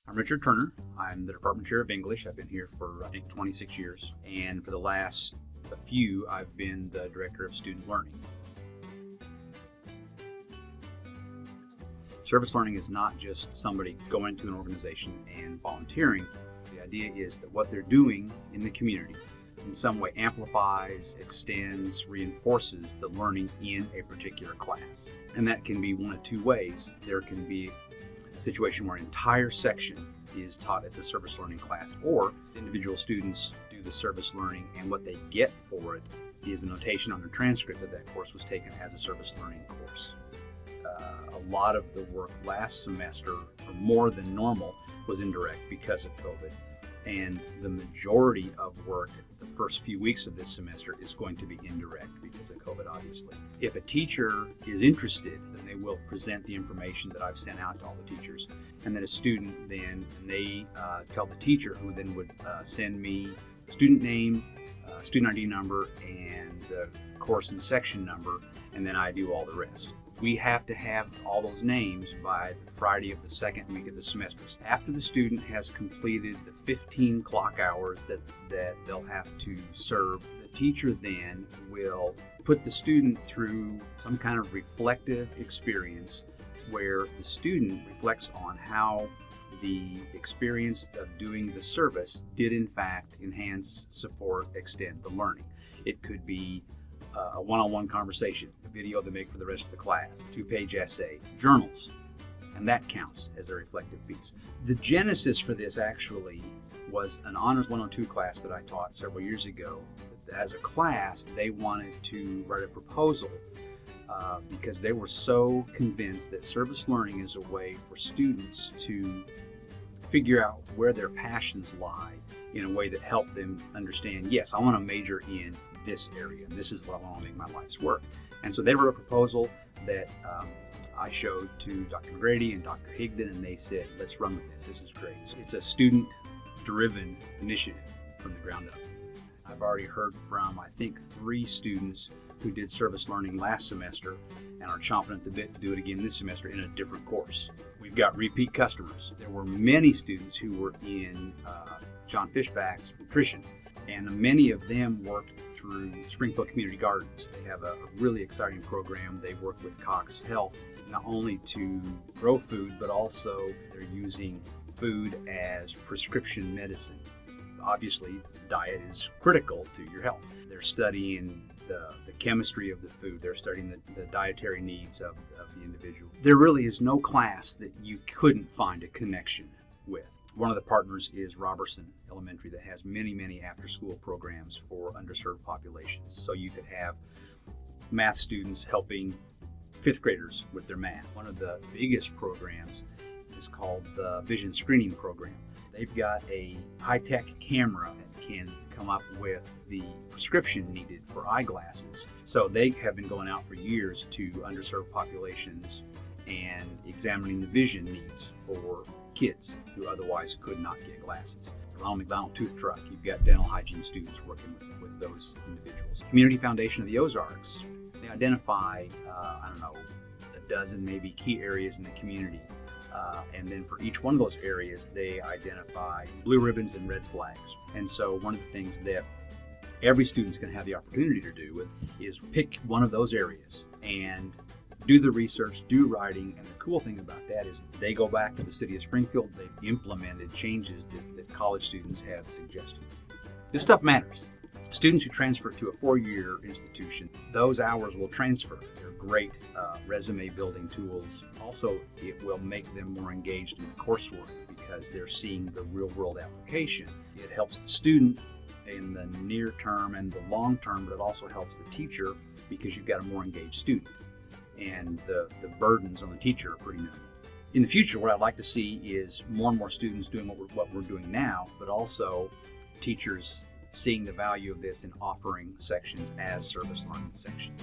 I'm Richard Turner. I'm the Department Chair of English. I've been here for, I think, 26 years. And for the last few, I've been the Director of Student Learning. Service learning is not just somebody going to an organization and volunteering. The idea is that what they're doing in the community in some way amplifies, extends, reinforces the learning in a particular class. And that can be one of two ways. There can be a situation where an entire section is taught as a service learning class, or individual students do the service learning and what they get for it is a notation on their transcript that that course was taken as a service learning course. A lot of the work last semester, or more than normal, was indirect because of COVID. And the majority of work the first few weeks of this semester is going to be indirect because of COVID, obviously. If a teacher is interested, then they will present the information that I've sent out to all the teachers. And then a student they tell the teacher, who then would send me student name, student ID number, and course and section number, and then I do all the rest. We have to have all those names by the Friday of the second week of the semester. After the student has completed the 15 clock hours that they'll have to serve, the teacher then will put the student through some kind of reflective experience where the student reflects on how the experience of doing the service did in fact enhance, support, extend the learning. It could be a one-on-one conversation, a video they make for the rest of the class, a 2-page essay, journals, and that counts as a reflective piece. The genesis for this actually was an Honors 102 class that I taught several years ago. As a class, they wanted to write a proposal because they were so convinced that service learning is a way for students to figure out where their passions lie in a way that helped them understand, yes, I want to major in this area, and this is what I want to make my life's work. And so they wrote a proposal that I showed to Dr. McGrady and Dr. Higdon, and they said, let's run with this. This is great. It's a student-driven initiative from the ground up. I've already heard from, I think, 3 students who did service learning last semester and are chomping at the bit to do it again this semester in a different course. We've got repeat customers. There were many students who were in John Fishback's nutrition, and many of them worked through Springfield Community Gardens. They have a really exciting program. They work with Cox Health, not only to grow food, but also they're using food as prescription medicine. Obviously, diet is critical to your health. They're studying the chemistry of the food. They're studying the dietary needs of the individual. There really is no class that you couldn't find a connection with. One of the partners is Robertson Elementary that has many, many after-school programs for underserved populations. So you could have math students helping 5th graders with their math. One of the biggest programs is called the Vision Screening Program. They've got a high-tech camera that can come up with the prescription needed for eyeglasses. So they have been going out for years to underserved populations and examining the vision needs for kids who otherwise could not get glasses. The Ronald McDonald Tooth Truck, you've got dental hygiene students working with those individuals. Community Foundation of the Ozarks, they identify, a dozen maybe key areas in the community. And then for each one of those areas, they identify blue ribbons and red flags. And so one of the things that every student's going to have the opportunity to do is pick one of those areas and do the research, do writing, and the cool thing about that is they go back to the city of Springfield. They've implemented changes that college students have suggested. This stuff matters. Students who transfer to a 4-year institution, those hours will transfer. They're great resume building tools. Also, it will make them more engaged in the coursework because they're seeing the real world application. It helps the student in the near term and the long term, but it also helps the teacher because you've got a more engaged student. And the burdens on the teacher are pretty minimal. In the future, what I'd like to see is more and more students doing what we're doing now, but also teachers seeing the value of this and offering sections as service learning sections.